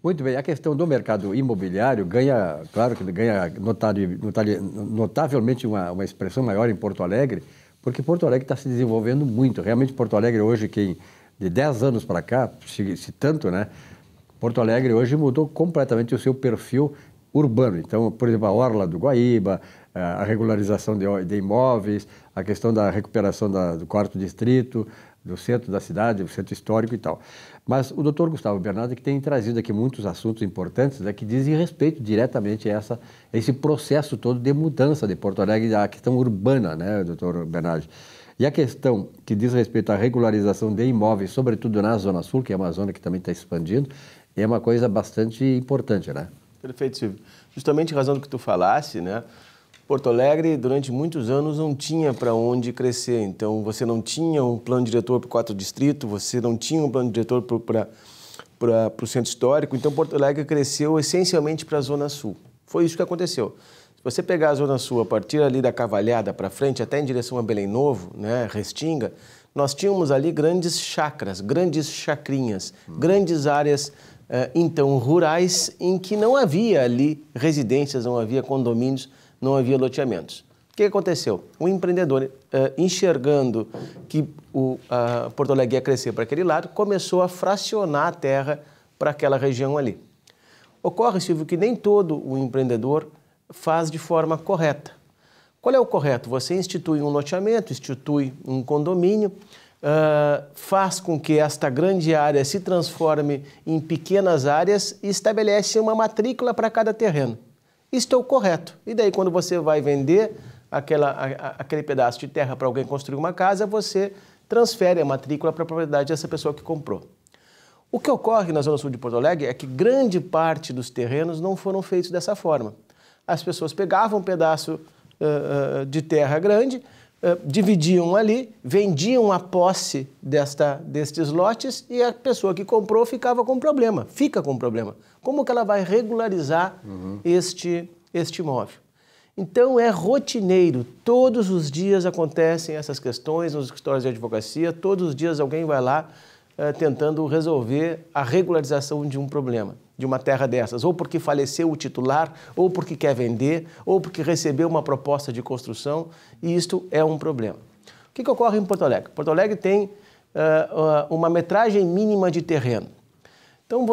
Muito bem, a questão do mercado imobiliário ganha, claro que ganha notavelmente uma expressão maior em Porto Alegre, porque Porto Alegre está se desenvolvendo muito. Realmente, Porto Alegre hoje, de 10 anos para cá, se tanto, né? Porto Alegre hoje mudou completamente o seu perfil urbano. Então, por exemplo, a Orla do Guaíba, a regularização de imóveis, a questão da recuperação do quarto distrito, do centro da cidade, do centro histórico e tal. Mas o doutor Gustavo Bernardi que tem trazido aqui muitos assuntos importantes, né, que dizem respeito diretamente a esse processo todo de mudança de Porto Alegre, a questão urbana, né, doutor Bernardi? E a questão que diz respeito à regularização de imóveis, sobretudo na Zona Sul, que é uma zona que também está expandindo, é uma coisa bastante importante, né? Perfeito, Silvio. Justamente em razão do que tu falasse, né? Porto Alegre, durante muitos anos, não tinha para onde crescer. Então, você não tinha um plano diretor para o 4 distrito, você não tinha um plano diretor para o centro histórico. Então, Porto Alegre cresceu essencialmente para a Zona Sul. Foi isso que aconteceu. Se você pegar a Zona Sul, a partir ali da Cavalhada para frente, até em direção a Belém Novo, né, Restinga, nós tínhamos ali grandes chácaras, grandes chacrinhas, grandes áreas, então, rurais, em que não havia ali residências, não havia condomínios, não havia loteamentos. O que aconteceu? O empreendedor, enxergando que Porto Alegre ia crescer para aquele lado, começou a fracionar a terra para aquela região ali. Ocorre, Silvio, que nem todo o empreendedor faz de forma correta. Qual é o correto? Você institui um loteamento, institui um condomínio, faz com que esta grande área se transforme em pequenas áreas e estabelece uma matrícula para cada terreno. Isto é o correto. E daí, quando você vai vender aquele pedaço de terra para alguém construir uma casa, você transfere a matrícula para a propriedade dessa pessoa que comprou. O que ocorre na Zona Sul de Porto Alegre é que grande parte dos terrenos não foram feitos dessa forma. As pessoas pegavam um pedaço de terra grande, dividiam ali, vendiam a posse destes lotes e a pessoa que comprou ficava com problema, fica com problema. Como que ela vai regularizar este imóvel? Então é rotineiro, todos os dias acontecem essas questões nos escritórios de advocacia, todos os dias alguém vai lá tentando resolver a regularização de um problema, de uma terra dessas, ou porque faleceu o titular, ou porque quer vender, ou porque recebeu uma proposta de construção, e isto é um problema. O que ocorre em Porto Alegre? Porto Alegre tem uma metragem mínima de terreno. Então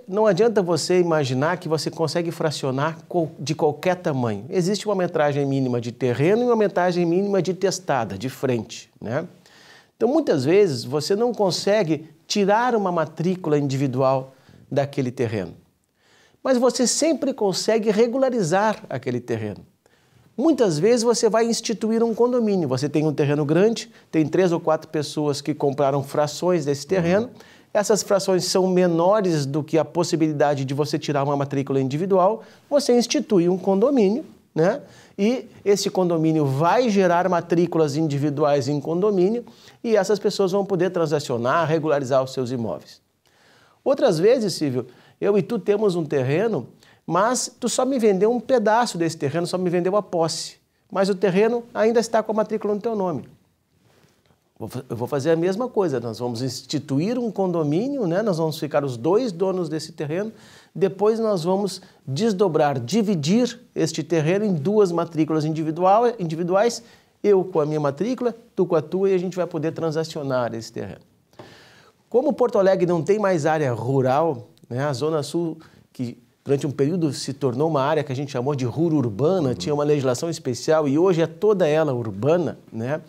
não adianta você imaginar que você consegue fracionar de qualquer tamanho. Existe uma metragem mínima de terreno e uma metragem mínima de testada, de frente, né? Então, muitas vezes, você não consegue tirar uma matrícula individual daquele terreno. Mas você sempre consegue regularizar aquele terreno. Muitas vezes você vai instituir um condomínio. Você tem um terreno grande, tem 3 ou 4 pessoas que compraram frações desse terreno. Essas frações são menores do que a possibilidade de você tirar uma matrícula individual. Você institui um condomínio, né? E esse condomínio vai gerar matrículas individuais em condomínio e essas pessoas vão poder transacionar, regularizar os seus imóveis. Outras vezes, Silvio, eu e tu temos um terreno, mas tu só me vendeu um pedaço desse terreno, só me vendeu a posse. Mas o terreno ainda está com a matrícula no teu nome. Eu vou fazer a mesma coisa, nós vamos instituir um condomínio, né? Nós vamos ficar os 2 donos desse terreno, depois nós vamos desdobrar, dividir este terreno em 2 matrículas individuais, eu com a minha matrícula, tu com a tua, e a gente vai poder transacionar esse terreno. Como Porto Alegre não tem mais área rural, né? A Zona Sul, que durante um período se tornou uma área que a gente chamou de rura urbana, tinha uma legislação especial e hoje é toda ela urbana, né?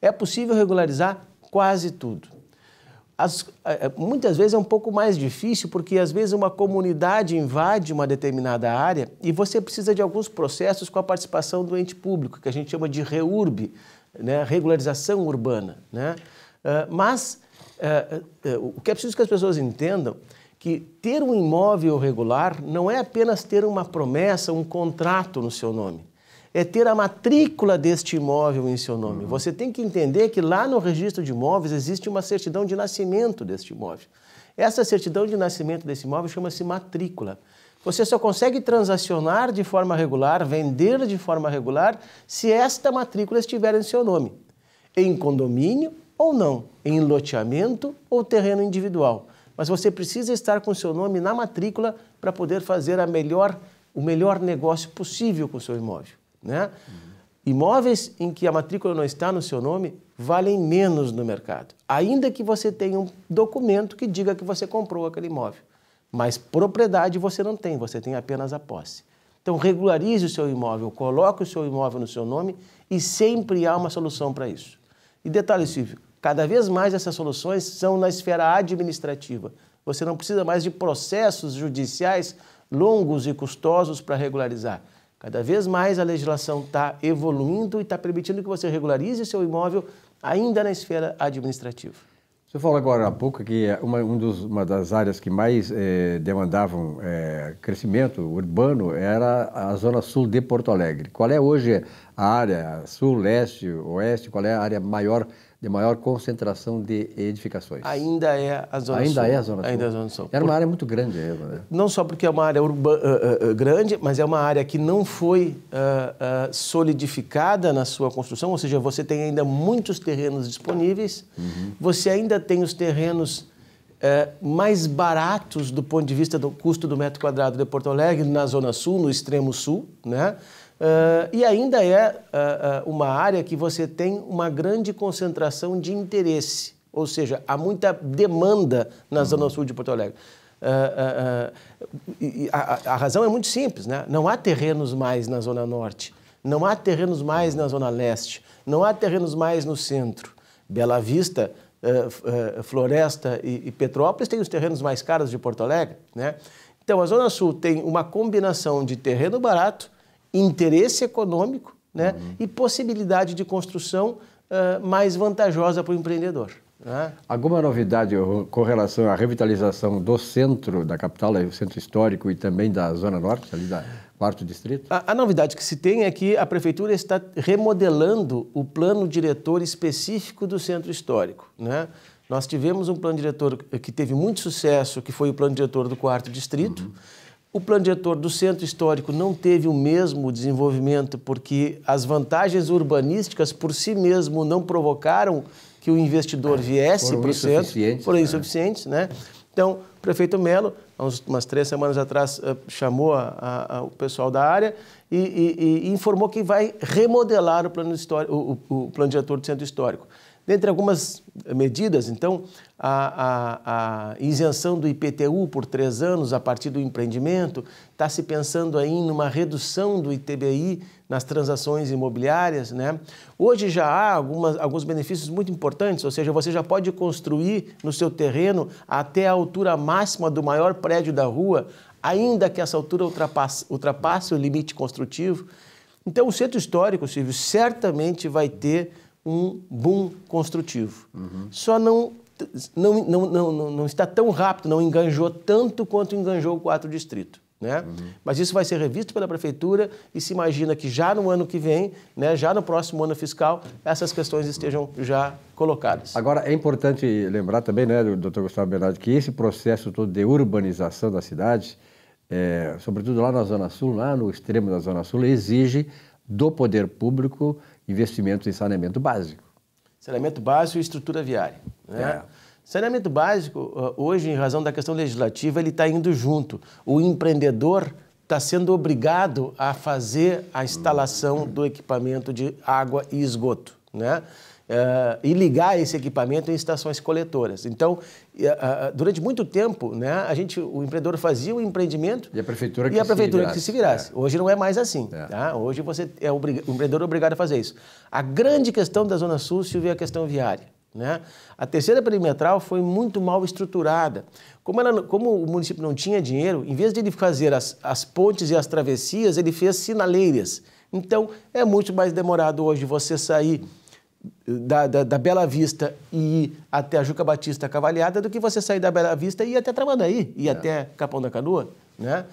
É possível regularizar quase tudo. Muitas vezes é um pouco mais difícil porque às vezes uma comunidade invade uma determinada área e você precisa de alguns processos com a participação do ente público, que a gente chama de REURB, né? Regularização urbana, né? O que é preciso que as pessoas entendam que ter um imóvel regular não é apenas ter uma promessa, um contrato no seu nome. É ter a matrícula deste imóvel em seu nome. Você tem que entender que lá no registro de imóveis existe uma certidão de nascimento deste imóvel. Essa certidão de nascimento desse imóvel chama-se matrícula. Você só consegue transacionar de forma regular, vender de forma regular, se esta matrícula estiver em seu nome. Em condomínio ou não, em loteamento ou terreno individual. mas você precisa estar com o seu nome na matrícula para poder fazer o melhor negócio possível com o seu imóvel, né? Imóveis em que a matrícula não está no seu nome valem menos no mercado, ainda que você tenha um documento que diga que você comprou aquele imóvel. Mas propriedade você não tem, você tem apenas a posse. Então regularize o seu imóvel, coloque o seu imóvel no seu nome e sempre há uma solução para isso. E detalhe, Silvio, cada vez mais essas soluções são na esfera administrativa. Você não precisa mais de processos judiciais longos e custosos para regularizar. Cada vez mais a legislação está evoluindo e está permitindo que você regularize seu imóvel ainda na esfera administrativa. Você falou agora há pouco que uma das áreas que mais demandavam crescimento urbano era a zona sul de Porto Alegre. Qual é hoje a área sul, leste, oeste? Qual é a área de maior concentração de edificações? Ainda é a zona sul. Ainda é a zona sul? Ainda é a zona sul. Era uma área muito grande mesmo, né? Não só porque é uma área grande, mas é uma área que não foi solidificada na sua construção, ou seja, você tem ainda muitos terrenos disponíveis, você ainda tem os terrenos mais baratos do ponto de vista do custo do metro quadrado de Porto Alegre, na zona sul, no extremo sul, né? E ainda é uma área que você tem uma grande concentração de interesse, ou seja, há muita demanda na zona sul de Porto Alegre. A razão é muito simples, né? Não há terrenos mais na zona norte, não há terrenos mais na zona leste, não há terrenos mais no centro. Bela Vista, Floresta e Petrópolis têm os terrenos mais caros de Porto Alegre, né? Então a zona sul tem uma combinação de terreno barato, interesse econômico, né? E possibilidade de construção mais vantajosa para o empreendedor, né? Alguma novidade com relação à revitalização do centro da capital, o centro histórico e também da zona norte, ali da 4º distrito? A novidade que se tem é que a prefeitura está remodelando o plano diretor específico do centro histórico, né? Nós tivemos um plano diretor que teve muito sucesso, que foi o plano diretor do 4º distrito. O plano diretor do centro histórico não teve o mesmo desenvolvimento porque as vantagens urbanísticas por si mesmo não provocaram que o investidor viesse para o centro. Foram insuficientes, né? Então, o prefeito Melo, há umas 3 semanas atrás, chamou o pessoal da área e informou que vai remodelar o plano diretor do centro histórico. Dentre algumas medidas, então, a isenção do IPTU por 3 anos a partir do empreendimento, está se pensando aí numa redução do ITBI nas transações imobiliárias, né? Hoje já há alguns benefícios muito importantes, ou seja, você já pode construir no seu terreno até a altura máxima do maior prédio da rua, ainda que essa altura ultrapasse o limite construtivo. Então, o centro histórico, Silvio, certamente vai ter um boom construtivo. Só não está tão rápido, não enganjou tanto quanto enganjou o 4º distrito, né? Mas isso vai ser revisto pela prefeitura e se imagina que já no ano que vem, né, já no próximo ano fiscal, essas questões estejam já colocadas. Agora, é importante lembrar também, né, Dr. Gustavo Bernardi, que esse processo todo de urbanização da cidade, sobretudo lá na Zona Sul, lá no extremo da Zona Sul, exige do poder público investimentos em saneamento básico. Saneamento básico e estrutura viária, né? Saneamento básico, hoje, em razão da questão legislativa, ele está indo junto. O empreendedor está sendo obrigado a fazer a instalação do equipamento de água e esgoto, né? E ligar esse equipamento em estações coletoras. Então, durante muito tempo, né, o empreendedor fazia o empreendimento e a prefeitura que se virasse. Hoje não é mais assim. Tá? Hoje o empreendedor é obrigado a fazer isso. A grande questão da Zona Sul, Silvio, é a questão viária, né? A terceira perimetral foi muito mal estruturada. Como o município não tinha dinheiro, em vez de ele fazer as pontes e as travessias, ele fez sinaleiras. Então, é muito mais demorado hoje você sair da Bela Vista e ir até a Juca Batista Cavalhada do que você sair da Bela Vista e ir até Tramandaí, ir até Capão da Canoa, né?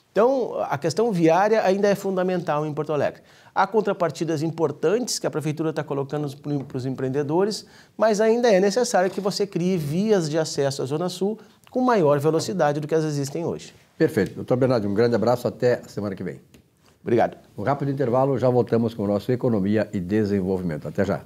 Então, a questão viária ainda é fundamental em Porto Alegre. Há contrapartidas importantes que a prefeitura está colocando para os empreendedores, mas ainda é necessário que você crie vias de acesso à Zona Sul com maior velocidade do que as existem hoje. Perfeito. Doutor Bernardi, um grande abraço, até a semana que vem. Obrigado. Um rápido intervalo, já voltamos com o nosso Economia e Desenvolvimento. Até já.